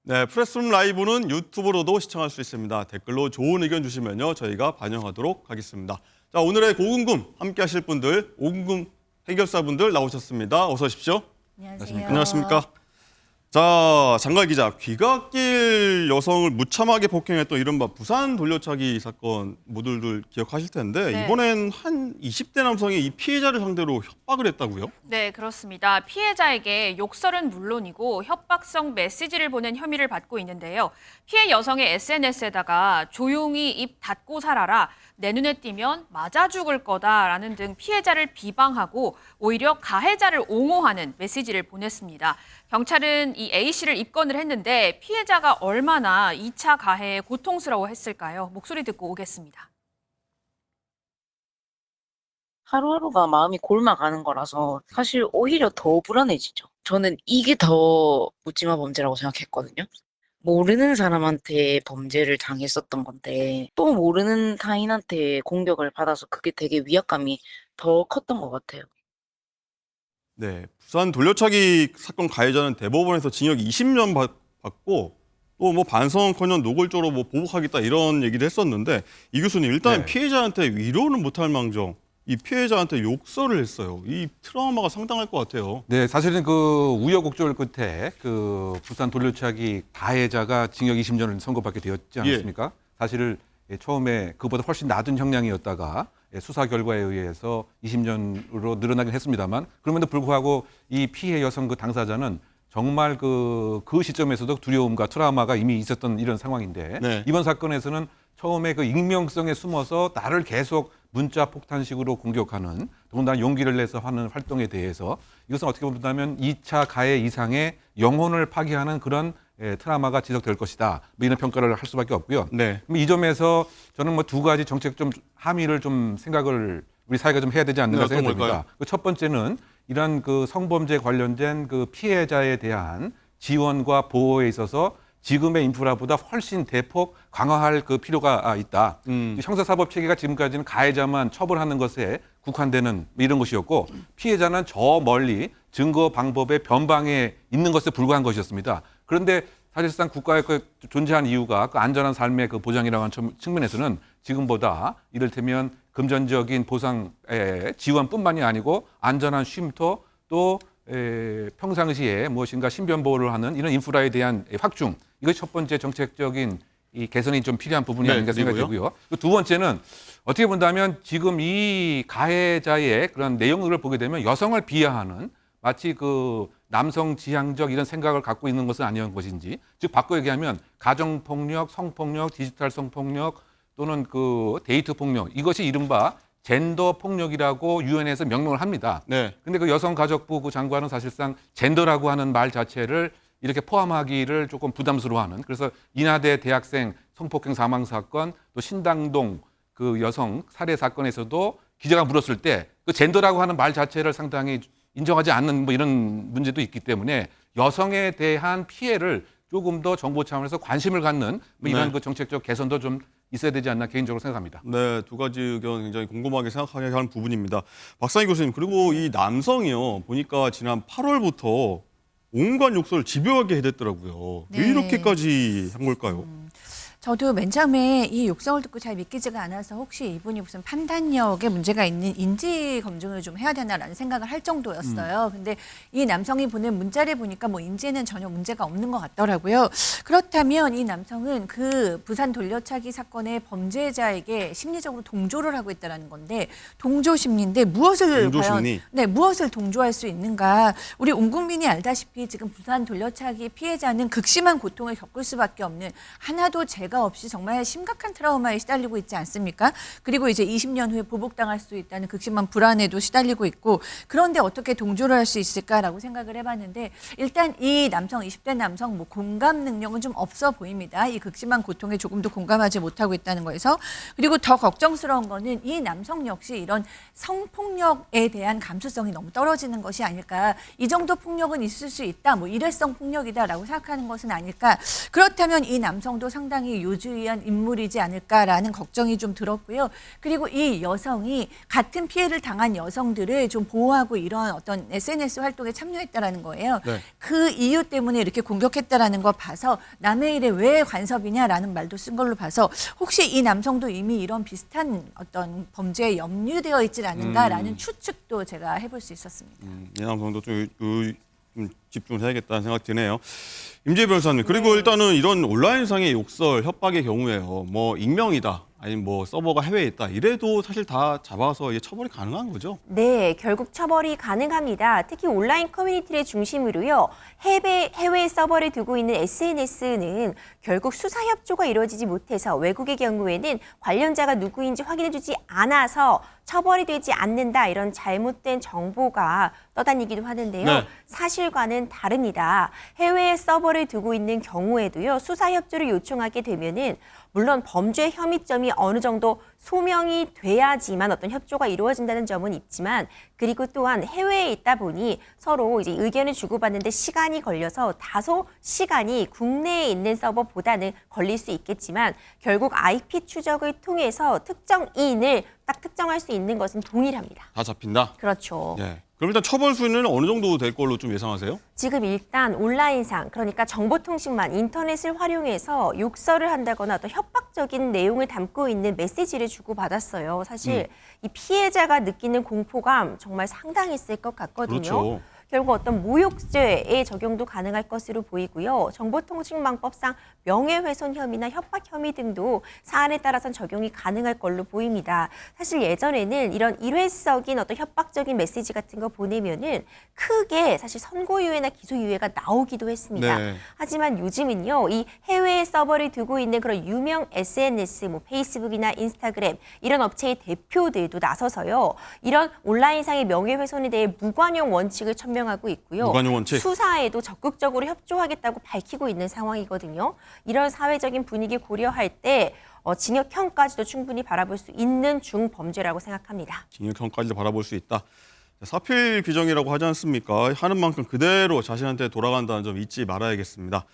네, 프레스룸 라이브는 유튜브로도 시청할 수 있습니다. 댓글로 좋은 의견 주시면요, 저희가 반영하도록 하겠습니다. 자, 오늘의 고궁금 함께 하실 분들, 오궁금 해결사분들 나오셨습니다. 어서 오십시오. 안녕하세요. 안녕하십니까. 자, 장갈 기자, 귀갓길 여성을 무참하게 폭행했던 이른바 부산 돌려차기 사건 모두들 기억하실 텐데 네. 이번엔 한 20대 남성이 이 피해자를 상대로 협박을 했다고요? 네, 그렇습니다. 피해자에게 욕설은 물론이고 협박성 메시지를 보낸 혐의를 받고 있는데요. 피해 여성의 SNS에다가 조용히 입 닫고 살아라, 내 눈에 띄면 맞아 죽을 거다라는 등 피해자를 비방하고 오히려 가해자를 옹호하는 메시지를 보냈습니다. 경찰은 이 A씨를 입건을 했는데 피해자가 얼마나 2차 가해에 고통스러워했을까요? 목소리 듣고 오겠습니다. 하루하루가 마음이 골마가는 거라서 사실 오히려 더 불안해지죠. 저는 이게 더 묻지마 범죄라고 생각했거든요. 모르는 사람한테 범죄를 당했었던 건데 또 모르는 타인한테 공격을 받아서 그게 되게 위압감이 더 컸던 것 같아요. 네, 부산 돌려차기 사건 가해자는 대법원에서 징역 20년 받고 또 뭐 반성커녕 노골적으로 뭐 보복하겠다 이런 얘기를 했었는데 이 교수님 일단 네. 피해자한테 위로는 못할 망정 이 피해자한테 욕설을 했어요. 이 트라우마가 상당할 것 같아요. 네, 사실은 그 우여곡절 끝에 그 부산 돌려차기 가해자가 징역 20년을 선고받게 되었지 않았습니까? 사실 처음에 그보다 훨씬 낮은 형량이었다가 수사 결과에 의해서 20년으로 늘어나긴 했습니다만 그럼에도 불구하고 이 피해 여성 그 당사자는 정말 그 시점에서도 두려움과 트라우마가 이미 있었던 이런 상황인데 네. 이번 사건에서는 처음에 그 익명성에 숨어서 나를 계속 문자 폭탄식으로 공격하는 더군다나 용기를 내서 하는 활동에 대해서 이것은 어떻게 본다면 2차 가해 이상의 영혼을 파괴하는 그런 트라우마가 지속될 것이다. 뭐 이런 평가를 할 수밖에 없고요. 네. 그럼 이 점에서 저는 뭐 두 가지 정책 좀 함의를 좀 생각을 우리 사회가 좀 해야 되지 않는가 네, 어떤 생각됩니다. 그 첫 번째는 이런 그 성범죄 관련된 그 피해자에 대한 지원과 보호에 있어서 지금의 인프라보다 훨씬 대폭 강화할 그 필요가 있다. 형사사법 체계가 지금까지는 가해자만 처벌하는 것에 국한되는 이런 것이었고 피해자는 저 멀리 증거 방법의 변방에 있는 것에 불과한 것이었습니다. 그런데 사실상 국가에 그 존재한 이유가 그 안전한 삶의 그 보장이라는 측면에서는 지금보다 이를테면 금전적인 보상의 지원뿐만이 아니고 안전한 쉼터 또 평상시에 무엇인가 신변 보호를 하는 이런 인프라에 대한 확충 이것이 첫 번째 정책적인 이 개선이 좀 필요한 부분이 네, 아닌가 그리고요? 생각되고요. 두 번째는 어떻게 본다면 지금 이 가해자의 그런 내용들을 보게 되면 여성을 비하하는 마치 그 남성 지향적 이런 생각을 갖고 있는 것은 아니었던 것인지 즉 바꿔 얘기하면 가정폭력, 성폭력, 디지털 성폭력 또는 그 데이트 폭력 이것이 이른바 젠더 폭력이라고 유엔에서 명명을 합니다. 네. 근데 그 여성가족부 그 장관은 사실상 젠더라고 하는 말 자체를 이렇게 포함하기를 조금 부담스러워하는 그래서 인하대 대학생 성폭행 사망 사건 또 신당동 그 여성 살해 사건에서도 기자가 물었을 때 그 젠더라고 하는 말 자체를 상당히 인정하지 않는 뭐 이런 문제도 있기 때문에 여성에 대한 피해를 조금 더 정부 차원에서 관심을 갖는 뭐 이런 네. 그 정책적 개선도 좀 있어야 되지 않나 개인적으로 생각합니다. 네, 두 가지 의견 굉장히 꼼꼼하게 생각하게 하는 부분입니다. 박상희 교수님, 그리고 이 남성이요, 보니까 지난 8월부터 온갖 욕설을 집요하게 해댔더라고요. 왜 네. 이렇게까지 한 걸까요? 저도 맨 처음에 이 욕설을 듣고 잘 믿기지가 않아서 혹시 이분이 무슨 판단력에 문제가 있는 인지 검증을 좀 해야 되나라는 생각을 할 정도였어요. 근데 이 남성이 보낸 문자를 보니까 뭐 인지에는 전혀 문제가 없는 것 같더라고요. 그렇다면 이 남성은 그 부산 돌려차기 사건의 범죄자에게 심리적으로 동조를 하고 있다는 건데 동조 심리인데 무엇을 동조 과연 심리? 네, 무엇을 동조할 수 있는가? 우리 온 국민이 알다시피 지금 부산 돌려차기 피해자는 극심한 고통을 겪을 수밖에 없는 하나도 죄가 없이 정말 심각한 트라우마에 시달리고 있지 않습니까? 그리고 이제 20년 후에 보복당할 수 있다는 극심한 불안에도 시달리고 있고 그런데 어떻게 동조를 할 수 있을까라고 생각을 해봤는데 일단 이 남성 20대 남성 뭐 공감 능력은 좀 없어 보입니다. 이 극심한 고통에 조금도 공감하지 못하고 있다는 거에서 그리고 더 걱정스러운 거는 이 남성 역시 이런 성폭력에 대한 감수성이 너무 떨어지는 것이 아닐까. 이 정도 폭력은 있을 수 있다. 뭐 일회성 폭력이다라고 생각하는 것은 아닐까. 그렇다면 이 남성도 상당히 요주의한 인물이지 않을까라는 걱정이 좀 들었고요. 그리고 이 여성이 같은 피해를 당한 여성들을 좀 보호하고 이런 어떤 SNS 활동에 참여했다라는 거예요. 네. 그 이유 때문에 이렇게 공격했다라는 거 봐서 남의 일에 왜 간섭이냐라는 말도 쓴 걸로 봐서 혹시 이 남성도 이미 이런 비슷한 어떤 범죄에 염려되어 있지 않은가라는 추측도 제가 해볼 수 있었습니다. 이 남성도 좀 집중을 해야겠다는 생각 드네요. 임재 변호사님, 그리고 일단은 이런 온라인상의 욕설, 협박의 경우에요. 뭐 익명이다, 아니면 뭐 서버가 해외에 있다, 이래도 사실 다 잡아서 이게 처벌이 가능한 거죠? 네, 결국 처벌이 가능합니다. 특히 온라인 커뮤니티를 중심으로요. 해외 서버를 두고 있는 SNS는 결국 수사 협조가 이루어지지 못해서 외국의 경우에는 관련자가 누구인지 확인해주지 않아서 처벌이 되지 않는다, 이런 잘못된 정보가 떠다니기도 하는데요. 네. 사실과는 다릅니다. 해외에 서버를 두고 있는 경우에도요. 수사 협조를 요청하게 되면은 물론 범죄 혐의점이 어느 정도 소명이 돼야지만 어떤 협조가 이루어진다는 점은 있지만, 그리고 또한 해외에 있다 보니 서로 이제 의견을 주고받는데 시간이 걸려서 다소 시간이 국내에 있는 서버보다는 걸릴 수 있겠지만, 결국 IP 추적을 통해서 특정인을 딱 특정할 수 있는 것은 동일합니다. 다 잡힌다? 그렇죠. 네. 그럼 일단 처벌 수위는 어느 정도 될 걸로 좀 예상하세요? 지금 일단 온라인상, 그러니까 정보통신망, 인터넷을 활용해서 욕설을 한다거나 어떤 협박적인 내용을 담고 있는 메시지를 주고받았어요. 사실 이 피해자가 느끼는 공포감 정말 상당했을 것 같거든요. 그렇죠. 결국 어떤 모욕죄의 적용도 가능할 것으로 보이고요. 정보통신망법상 명예훼손 혐의나 협박 혐의 등도 사안에 따라서는 적용이 가능할 걸로 보입니다. 사실 예전에는 이런 일회성인 어떤 협박적인 메시지 같은 거 보내면은 크게 사실 선고유예나 기소유예가 나오기도 했습니다. 네. 하지만 요즘은요, 이 해외 서버를 두고 있는 그런 유명 SNS, 뭐 페이스북이나 인스타그램 이런 업체의 대표들도 나서서요, 이런 온라인상의 명예훼손에 대해 무관용 원칙을 천명하고 있고요. 무관용 원칙. 수사에도 적극적으로 협조하겠다고 밝히고 있는 상황이거든요. 이런 사회적인 분위기 고려할 때 징역형까지도 충분히 바라볼 수 있는 중범죄라고 생각합니다. 징역형까지도 바라볼 수 있다. 사필 규정이라고 하지 않습니까? 하는 만큼 그대로 자신한테 돌아간다는 점 잊지 말아야겠습니다.